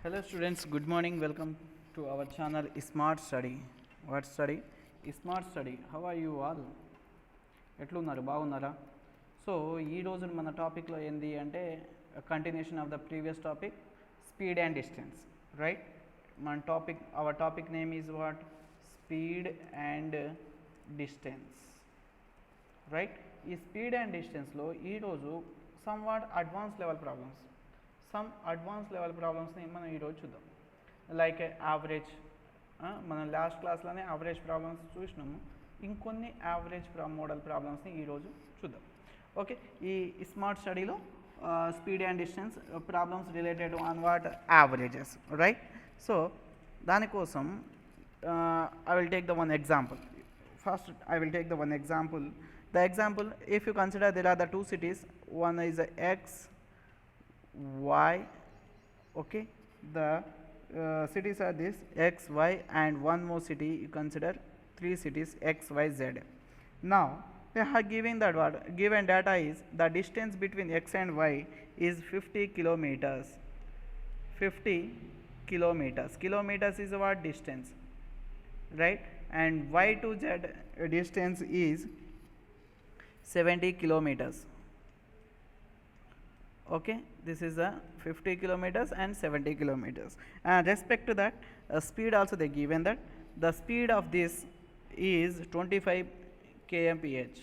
Hello students, good morning. Welcome to our channel Smart Study. What study? Smart Study. How are you all? ఎట్లున్నారు బాగున్నారా? So ఈ రోజు మన టాపిక్లో ఏంది అంటే continuation of the previous topic speed and distance, right? మన topic our topic name is what? Speed and distance, right? ఈ స్పీడ్ అండ్ డిస్టెన్స్లో ఈరోజు somewhat advance level problems, ప్రాబ్లమ్స్ని మనం ఈరోజు చూద్దాం. లైక్ యావరేజ్, మనం లాస్ట్ క్లాస్లోనే యావరేజ్ ప్రాబ్లమ్స్ చూసినాము. ఇంకొన్ని యావరేజ్ మోడల్ ప్రాబ్లమ్స్ని ఈరోజు చూద్దాం. ఓకే, ఈ స్మార్ట్ స్టడీలో speed and distance problems related on what averages, right? So దానికోసం I will take the one example. First, I will take the one example. The example, if you consider there are the two cities, one is X, Y, okay? The cities are this X, Y, and one more city. You consider three cities X, Y, Z. Now they are giving that what given data is the distance between X and Y is 50 kilometers. 50 kilometers. Kilometers is what distance, right? And Y to Z distance is 70 kilometers. Okay, this is a 50 kilometers and 70 kilometers. And respect to that, speed also they given that the speed of this is 25 kmph.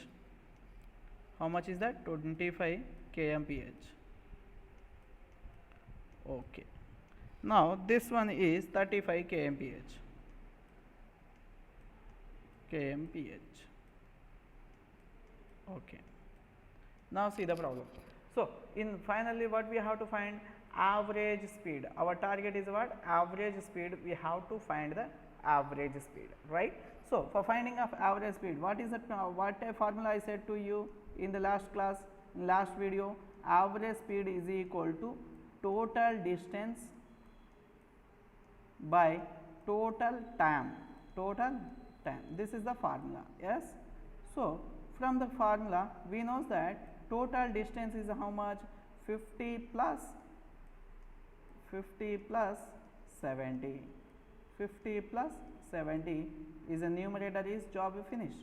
How much is that? 25 kmph. Okay, now this one is 35 kmph. Okay, now see the problem. So in finally what we have to find? Average speed. Our target is what? Average speed. We have to find the average speed, right? So for finding of average speed, what is it? What a formula I said to you in the last class, last video? Average speed is equal to total distance by total time. This is the formula. Yes, so from the formula we know that total distance is how much? 50 plus 70. 50 plus 70 is a numerator, is job finished.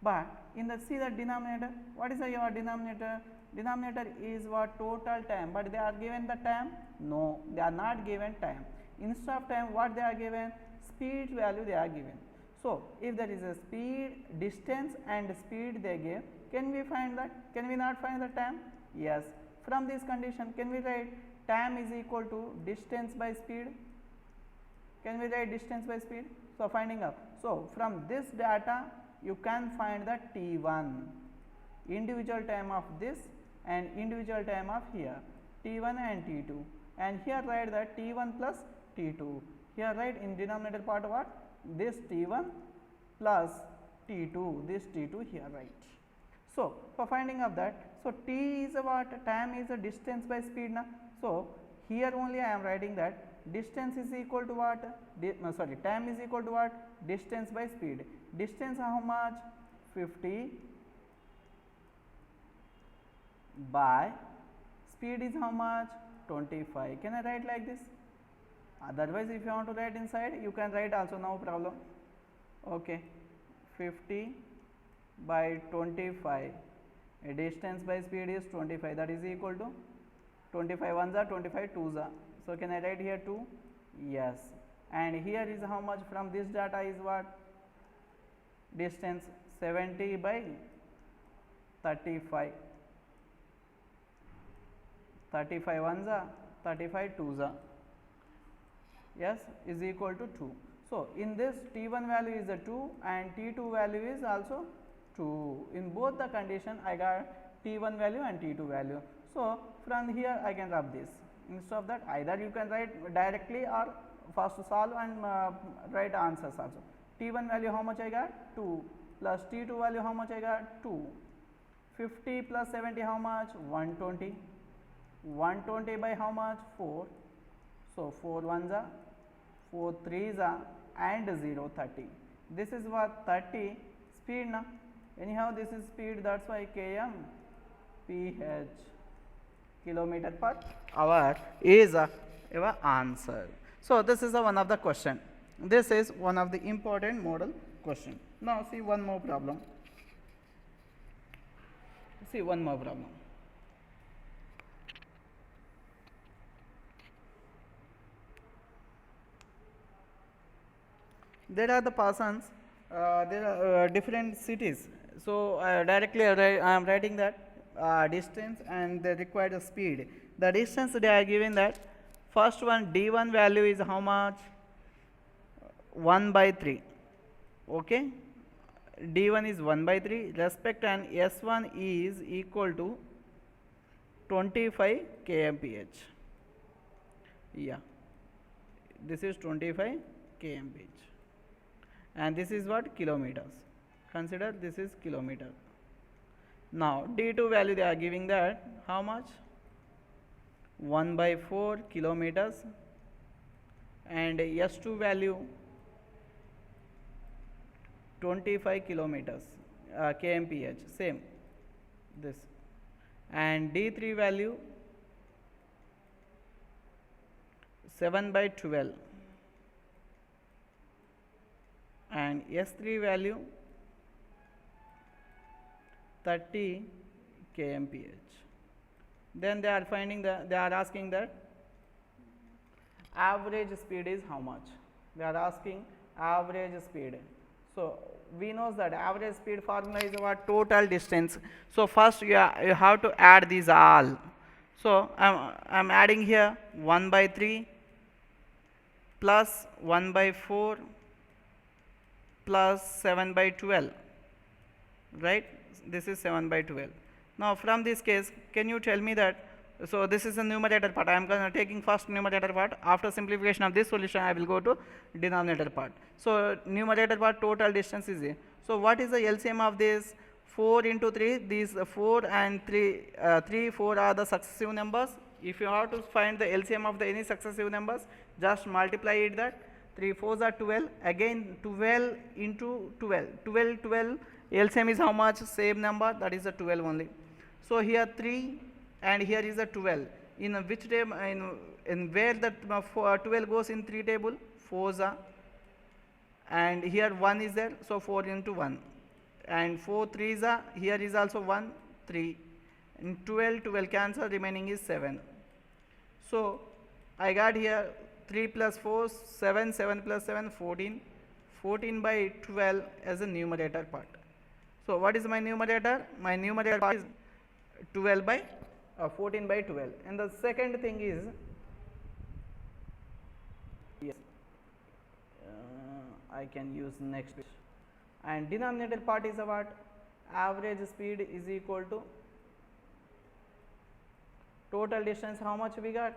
But in the see the denominator, what is your denominator? Denominator is what? Total time. But they are given the time? No, they are not given time. Instead of time, what they are given? Speed value they are given. So if there is a speed, distance and speed they give, can we find that? Can we not find the time? Yes. From this condition, can we write time is equal to distance by speed? Can we write distance by speed? So finding out. So from this data you can find the T1, individual time of this and individual time of here, T1 and T2, and here write that T1 plus T2. Here write in denominator part what? This T1 plus T2, this T2 here, right? So for finding of that, so T is a what? Time is a distance by speed na. So here only I am writing that distance is equal to what? Time is equal to what? Distance by speed. Distance how much? 50 by speed is how much? 25. Can I write like this? Otherwise if you want to write inside, you can write also, no problem. Okay, 50 by 25, a distance by speed is 25, that is equal to 25 ones are 25 twos are. So can I write here 2? Yes. And here is how much from this data is what? Distance 70 by 35, 35 ones are 35 twos are. Yes, is equal to 2. So in this T1 value is a 2 and T2 value is also 2. In both the condition I got T1 value and T2 value. So from here I can rub this. Instead of that, either you can write directly or first solve and write answers also. T1 value how much I got? 2 plus T2 value how much I got? 2. 50 plus 70 how much? 120. 120 by how much? 4. So 4 ones are, 4 threes are, and 0, 30. This is what? 30 speed na. Anyhow this is speed, that's why kmph, kilometer per hour, is your answer. So this is one of the question. This is one of the important model question. Now see one more problem. See one more problem. There are the persons, there are different cities. So directly I am writing that distance and the required speed. The distance they are given that first one d1 value is how much? 1 by 3. Okay, d1 is 1 by 3. Respect and s1 is equal to 25 kmph. Yeah, this is 25 kmph. And this is what? Kilometers. Consider this is kilometer. Now d2 value they are giving that how much? 1 by 4 kilometers, and s2 value 25 kilometers kmph, same this, and d3 value 7 by 12, and s3 value 30 kmph. Then they are finding that they are asking that average speed is how much? They are asking average speed. So we know that average speed formula is our total distance. So first you have to add these all. So I'm adding here 1 by 3 plus 1 by 4 plus 7 by 12, right? This is 7 by 12. Now from this case, can you tell me that, so this is the numerator part, I am taking first numerator part. After simplification of this solution, I will go to denominator part. So numerator part total distance is a. So what is the LCM of this? 4 into 3, these 4 and 3, 3, 4 are the successive numbers. If you have to find the LCM of the any successive numbers, just multiply it that. 3 4s are 12, again 12 into 12, 12, 12, LCM is how much? Same number, that is the 12 only. So here 3 and here is a 12. In which table? In where the 12 goes in 3 table? 4s are, and here 1 is there, so 4 into 1, and 4 3s are, here is also 1 3, and 12 12 cancel, remaining is 7. So I got here 3 plus 4 7, 7 plus 7 14, 14 by 12 as a numerator part. So what is my numerator? My numerator part is 12 by 14 by 12. And the second thing is, yes, I can use next, and denominator part is what? Average speed is equal to total distance. How much we got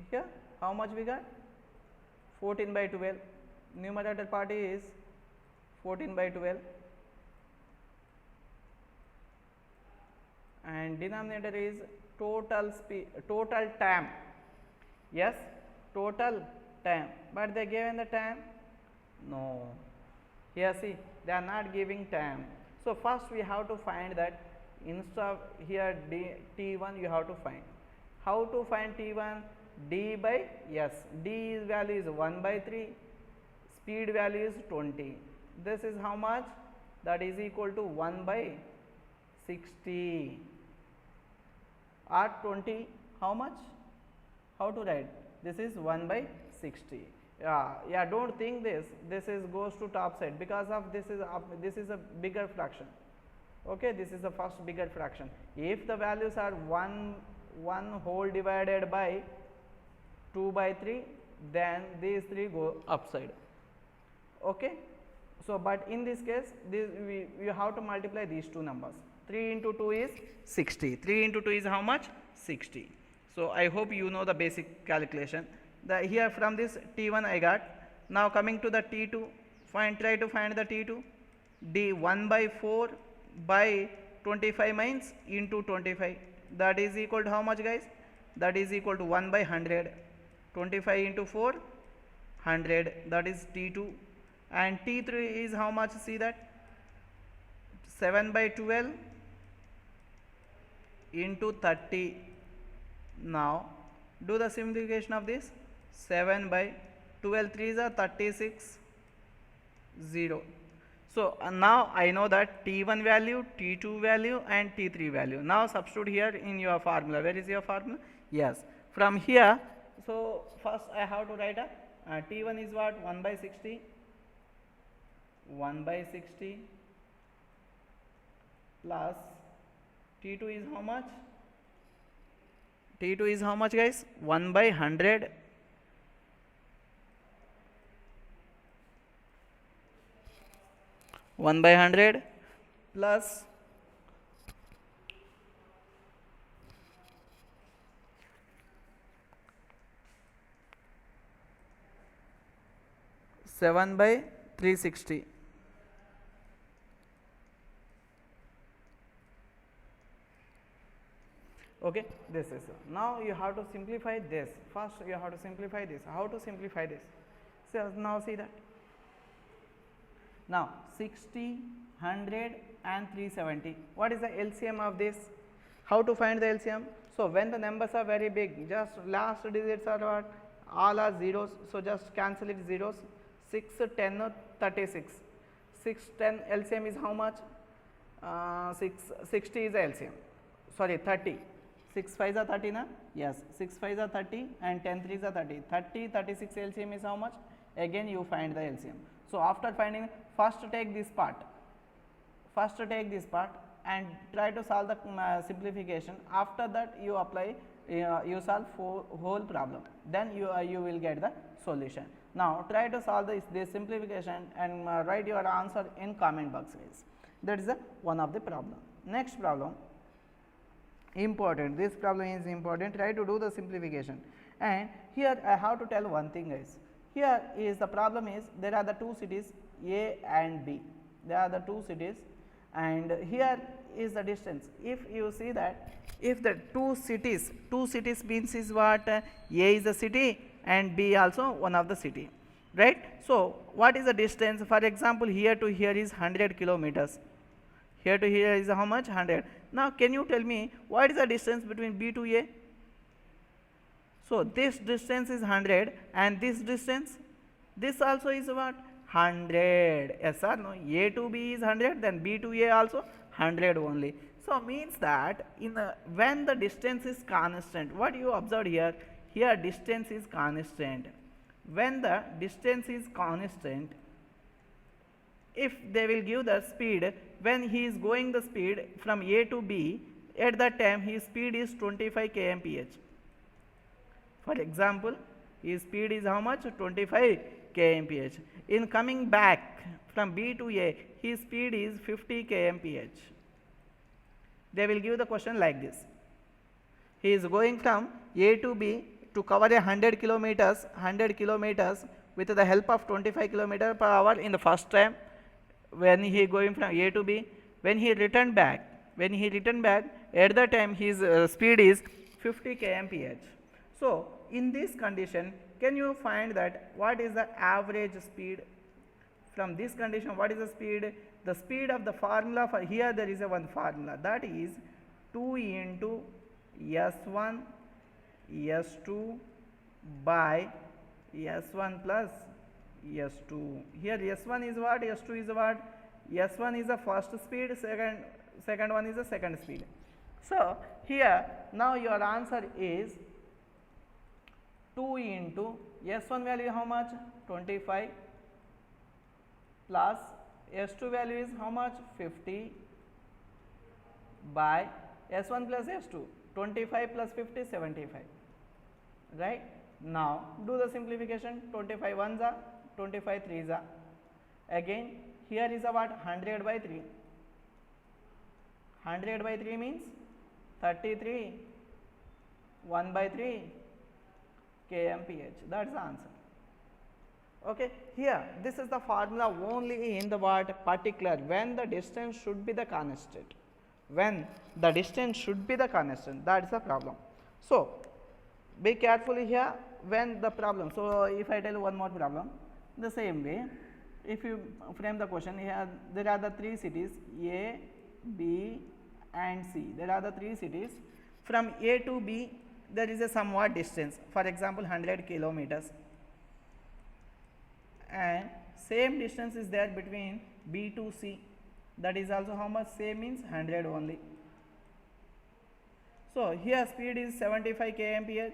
here? How much we got? 14 by 12. Numerator part is 14 by 12, and denominator is total speed, total time. Yes, total time, but they given the time? No. Here see, they are not giving time. So first we have to find that, instead of here t1 you have to find. How to find t1? D by s. D value is 1 by 3, speed value is 20. This is how much? That is equal to 1 by 60, or 20 how much? How to write? This is 1 by 60. Yeah, don't think this is goes to top side, because of this is a bigger fraction. Okay, this is the first bigger fraction. If the values are 1 whole divided by 2 by 3, then these 3 go upside. Okay, so but in this case, you have to multiply these two numbers. 3 into 2 is 60. 3 into 2 is how much? 60. So I hope you know the basic calculation. Here from this t1 I got. Now coming to the t2, try to find the t2. D 1 by 4 by 25 means into 25. That is equal to how much, guys? That is equal to 1 by 100. 25 into 4, 100. That is t2. And t3 is how much? See that? 7 by 12 into 30. Now do the simplification of this. 7 by 12 3s are 36, 0. So now I know that T1 value, T2 value and T3 value. Now substitute here in your formula. Where is your formula? Yes. From here, so first I have to write a T1 is what? 1 by 60. 1 by 60 plus T2 is how much? T2 is how much, guys? 1 by 100. 1 by 100 plus 7 by 360. Okay, this is now you have to simplify this. First you have to simplify this. How to simplify this? So now see that. Now 60, 100 and 370. What is the LCM of this? How to find the LCM? So when the numbers are very big, just last digits are what? All are zeros. So just cancel it zeros. 6, 10, 36. 6, 10 LCM is how much? 60 is the LCM. Sorry, 30. 6 5s are 30 na? Yes, 6 5s are 30 and 10 3s are 30. 30, 36 LCM is how much? Again you find the LCM. So after finding, first take this part. First take this part and try to solve the simplification. After that you apply, you solve whole problem. Then you will get the solution. Now try to solve this simplification and write your answer in comment box, guys. That is the one of the problem. Next problem. Important, this problem is important. Try to do the simplification, and here I have to tell one thing, guys. Here is the problem is there are the two cities A and B. There are the two cities, and here is the distance. If you see that, if the two cities means is what? A is a city and B also one of the city, right? So what is the distance? For example, here to here is 100 kilometers. Here to here is how much? 100. Now can you tell me what is the distance between B to A? So this distance is 100 and this distance, this also is what? 100. Yes or no? A to B is 100, then B to A also 100 only. So means that when the distance is constant, what you observed here? Here distance is constant. When the distance is constant, if they will give the speed, when he is going the speed from A to B, at that time his speed is 25 kmph. For example, his speed is how much? 25 kmph. In coming back from B to A, his speed is 50 kmph. They will give the question like this. He is going from A to B to cover 100 kilometers with the help of 25 km per hour in the first time. When he going from A to B, when he returned back, at that time his speed is 50 kmph. So in this condition, can you find that what is the average speed? From this condition, what is the speed? The speed of the formula for here, there is a one formula, that is 2 into S1 S2 by S1 plus S2. Here S1 is what? S2 is what? S1 is the first speed, second one is the second speed. So here now your answer is 2 into S1 value how much? 25 plus S2 value is how much? 50 by S1 plus S2, 25 plus 50, 75. Right? Now do the simplification. 25 ones are, 25 threes are. Again here is a what? 100 by 3. 100 by 3 means 33. 1 by 3 kmph. That's the answer. Okay, here this is the formula only in the what? Particular, when the distance should be the constant. When the distance should be the constant, that is the problem. So be carefully here when the problem. So if I tell you one more problem, the same way, if you frame the question, here there are the three cities A, B and C. There are the three cities. From A to B, there is a somewhat distance, for example 100 kilometers, and same distance is there between B to C, that is also how much? Same means 100 only. So here speed is 75 kmph,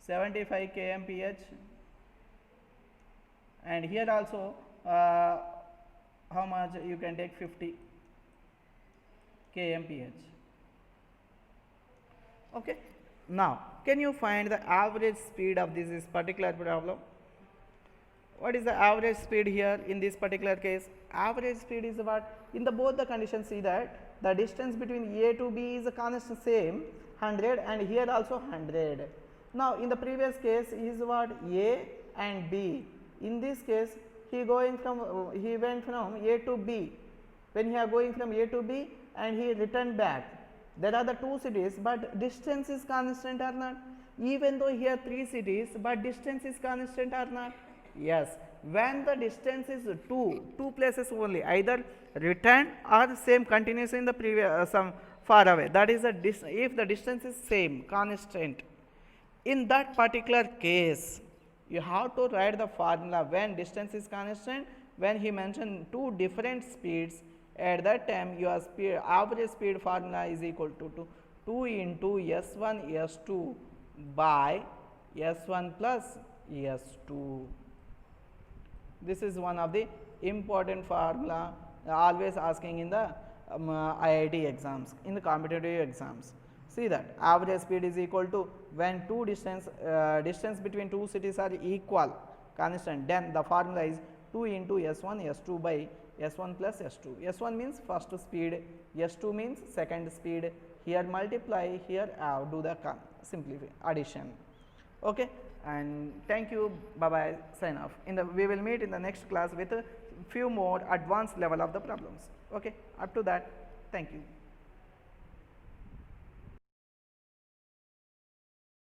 75 kmph, and here also how much you can take? 50 kmph. Okay. Now can you find the average speed of this particular problem? What is the average speed here in this particular case? Average speed is what? In the both the conditions, see that the distance between A to B is a constant same 100, and here also 100. Now in the previous case is what? A and B. In this case he went from A to B. When he are going from A to B and he returned back, there are the two cities, but distance is constant or not? Even though here three cities, but distance is constant or not? Yes. When the distance is two places only, either return or same continuous in the previous some far away, that is the if the distance is same constant, in that particular case you have to write the formula when distance is constant. When he mentioned two different speeds, at that time your speed, average speed formula is equal to 2 into S1 S2 by S1 plus S2. This is one of the important formula always asking in the IIT exams, in the competitive exams. See that average speed is equal to when two distance between two cities are equal constant, then the formula is 2 into S1 S2 by S1 plus S2. S1 means first speed, S2 means second speed. Here multiply, here do the simplify addition. Okay, and thank you, bye bye, sign off. We will meet in the next class with a few more advanced level of the problems. Okay, up to that, thank you.